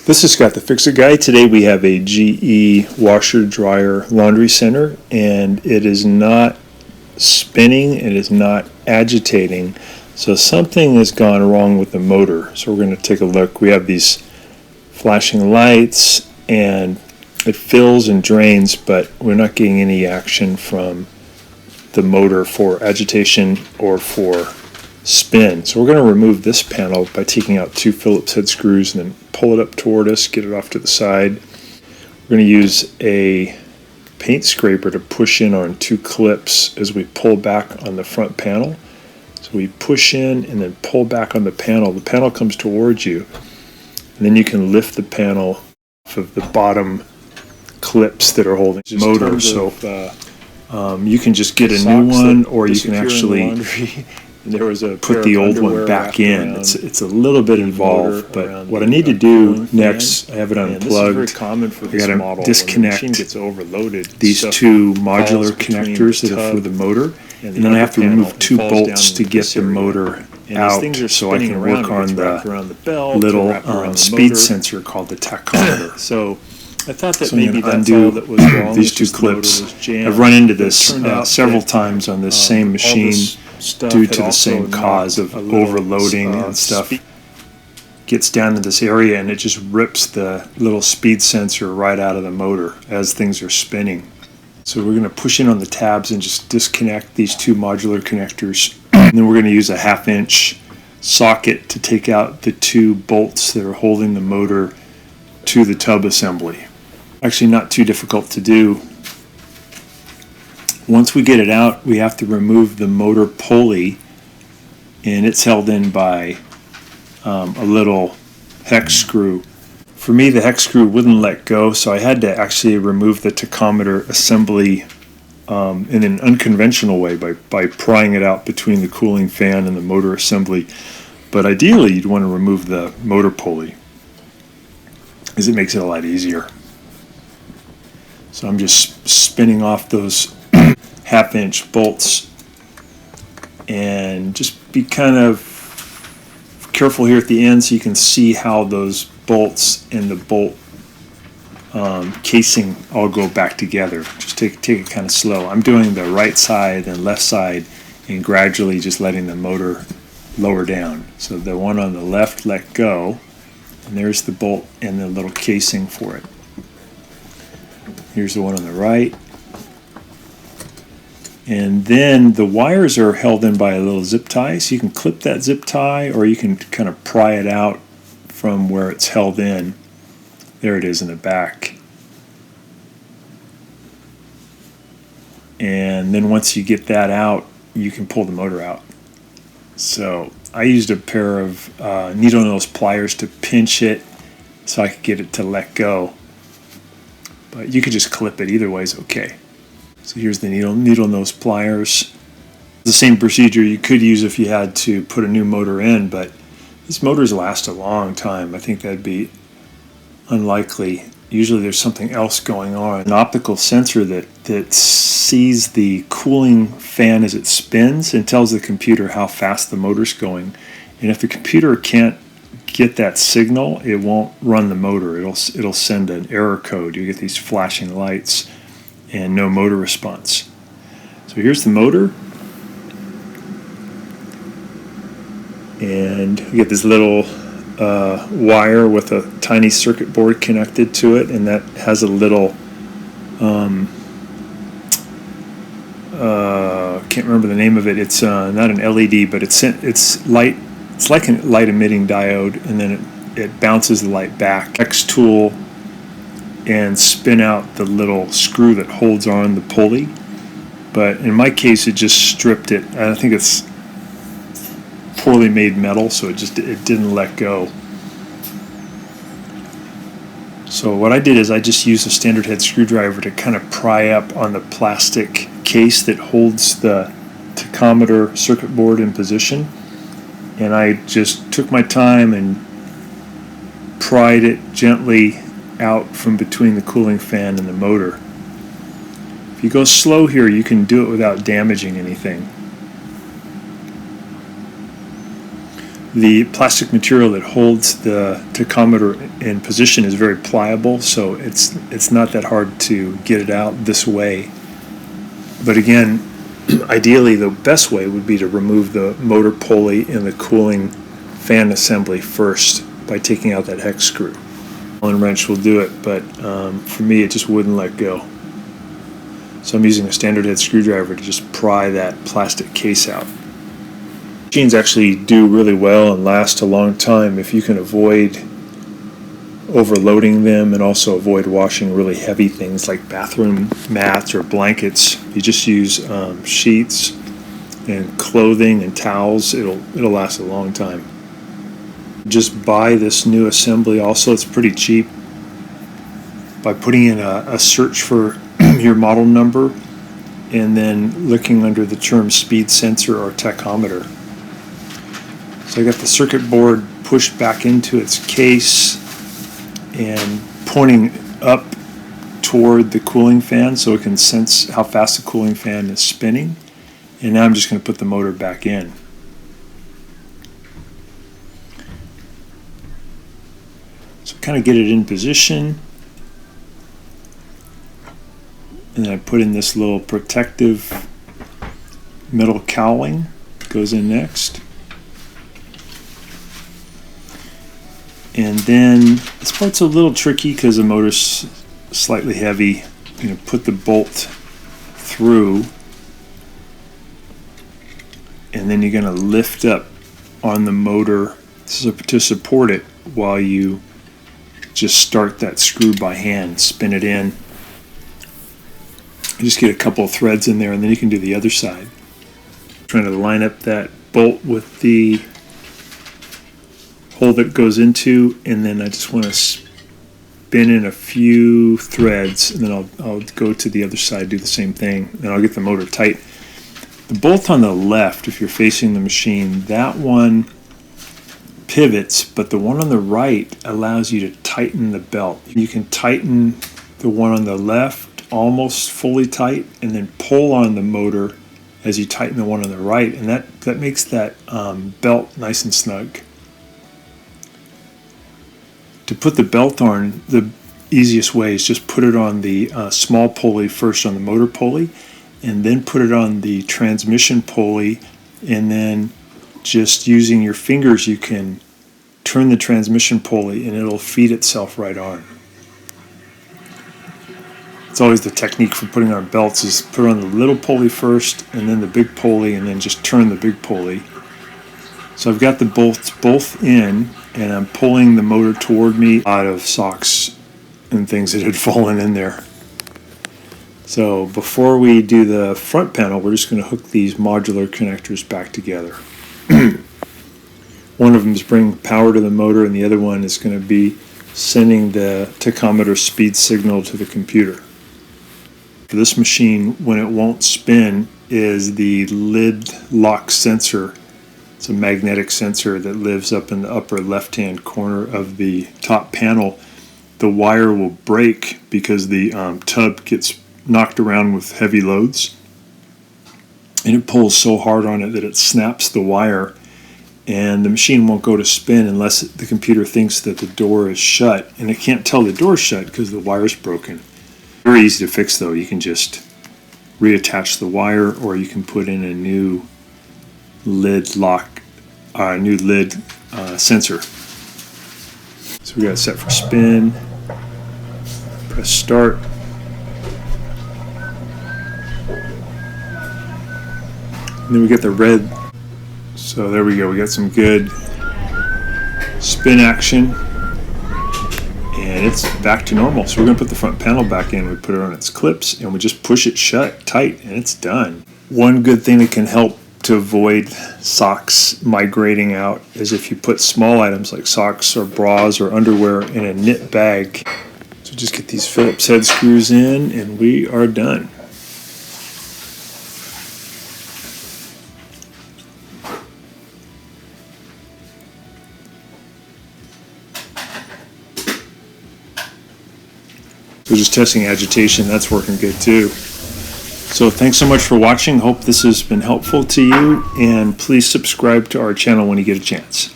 This is Scott the Fix-It Guy. Today we have a GE washer dryer laundry center, and it is not spinning, it is not agitating, so something has gone wrong with the motor. So we're going to take a look. We have these flashing lights and it fills and drains, but we're not getting any action from the motor for agitation or for spin. So we're going to remove this panel by taking out two Phillips head screws and then pull it up toward us, get it off to the side. We're going to use a paint scraper to push in on two clips as we pull back on the front panel. So we push in and then pull back on the panel. The panel comes towards you, and then you can lift the panel off of the bottom clips that are holding the motor. So you can just get a new one, or you can actually There was a put the old one back in. It's a little bit involved, but what I need to do next, I have it unplugged. This is very common for this I got model. to disconnect When the machine gets overloaded, these two modular connectors that are for the motor, and then I have to remove two bolts to get the motor out, so I can work on the little speed sensor called the tachometer. So I thought that So maybe I'm that's gonna all that was wrong. these two clips. I've run into this several times on this same machine due to the same cause of overloading and stuff. Gets down to this area and it just rips the little speed sensor right out of the motor as things are spinning. So we're going to push in on the tabs and just disconnect these two modular connectors, and then we're going to use a 1/2 inch socket to take out the two bolts that are holding the motor to the tub assembly. Actually not too difficult to do. Once we get it out, we have to remove the motor pulley, and it's held in by a little hex screw. For me, the hex screw wouldn't let go, so I had to actually remove the tachometer assembly in an unconventional way by prying it out between the cooling fan and the motor assembly. But ideally, you'd want to remove the motor pulley, because it makes it a lot easier. So I'm just spinning off those 1/2 inch bolts, and just be kind of careful here at the end so you can see how those bolts and the bolt casing all go back together. Just take it kind of slow. I'm doing the right side and left side and gradually just letting the motor lower down. So the one on the left let go, and there's the bolt and the little casing for it. Here's the one on the right. And then the wires are held in by a little zip tie, so you can clip that zip tie, or you can kind of pry it out from where it's held in. There it is in the back. And then once you get that out, you can pull the motor out. So I used a pair of needle nose pliers to pinch it so I could get it to let go. But you could just clip it. Either way is okay. So here's the needle nose pliers. The same procedure you could use if you had to put a new motor in, but these motors last a long time. I think that'd be unlikely. Usually there's something else going on. An optical sensor that sees the cooling fan as it spins and tells the computer how fast the motor's going. And if the computer can't get that signal, it won't run the motor. It'll send an error code. You get these flashing lights and no motor response. So here's the motor, and you get this little wire with a tiny circuit board connected to it, and that has a little can't remember the name of it. It's not an LED, but it's light. It's like a light emitting diode, and then it bounces the light back. X tool and spin out the little screw that holds on the pulley. But in my case, it just stripped it. I think it's poorly made metal, so it didn't let go. So what I did is I just used a standard head screwdriver to kind of pry up on the plastic case that holds the tachometer circuit board in position. And I just took my time and pried it gently out from between the cooling fan and the motor. If you go slow here, you can do it without damaging anything. The plastic material that holds the tachometer in position is very pliable, so it's not that hard to get it out this way. But again, ideally the best way would be to remove the motor pulley and the cooling fan assembly first by taking out that hex screw. Allen wrench will do it, but for me it just wouldn't let go. So I'm using a standard head screwdriver to just pry that plastic case out. Machines actually do really well and last a long time if you can avoid overloading them and also avoid washing really heavy things like bathroom mats or blankets. You just use sheets and clothing and towels. It'll last a long time. Just buy this new assembly. Also, it's pretty cheap by putting in a search for your model number and then looking under the term speed sensor or tachometer. So I got the circuit board pushed back into its case and pointing up toward the cooling fan so it can sense how fast the cooling fan is spinning. And now I'm just going to put the motor back in. So kind of get it in position. And then I put in this little protective metal cowling. Goes in next. And then this part's a little tricky because the motor's slightly heavy. I'm going to put the bolt through, and then you're going to lift up on the motor to support it while you just start that screw by hand, spin it in. You just get a couple of threads in there, and then you can do the other side. Trying to line up that bolt with the hole that goes into, and then I just want to spin in a few threads, and then I'll go to the other side, do the same thing, and I'll get the motor tight. The bolt on the left, if you're facing the machine, that one pivots, but the one on the right allows you to tighten the belt. You can tighten the one on the left almost fully tight, and then pull on the motor as you tighten the one on the right, and that makes that belt nice and snug. To put the belt on, the easiest way is just put it on the small pulley first, on the motor pulley, and then put it on the transmission pulley, and then just using your fingers you can turn the transmission pulley and it'll feed itself right on. It's always the technique for putting on belts is put on the little pulley first and then the big pulley and then just turn the big pulley. So I've got the bolts both in and I'm pulling the motor toward me out of socks and things that had fallen in there. So before we do the front panel, we're just going to hook these modular connectors back together. One of them is bringing power to the motor and the other one is going to be sending the tachometer speed signal to the computer. For this machine, when it won't spin, is the lid lock sensor. It's a magnetic sensor that lives up in the upper left-hand corner of the top panel. The wire will break because the tub gets knocked around with heavy loads. And it pulls so hard on it that it snaps the wire. And the machine won't go to spin unless the computer thinks that the door is shut. And it can't tell the door's shut because the wire's broken. Very easy to fix though. You can just reattach the wire or you can put in a new lid lock, new lid sensor. So we got it set for spin. Press start. And then we get the red. So there we go. We got some good spin action. And it's back to normal. So we're going to put the front panel back in. We put it on its clips and we just push it shut tight and it's done. One good thing that can help to avoid socks migrating out is if you put small items like socks or bras or underwear in a knit bag. So just get these Phillips head screws in and we are done. So just testing agitation, that's working good too. So thanks so much for watching. Hope this has been helpful to you, and please subscribe to our channel when you get a chance.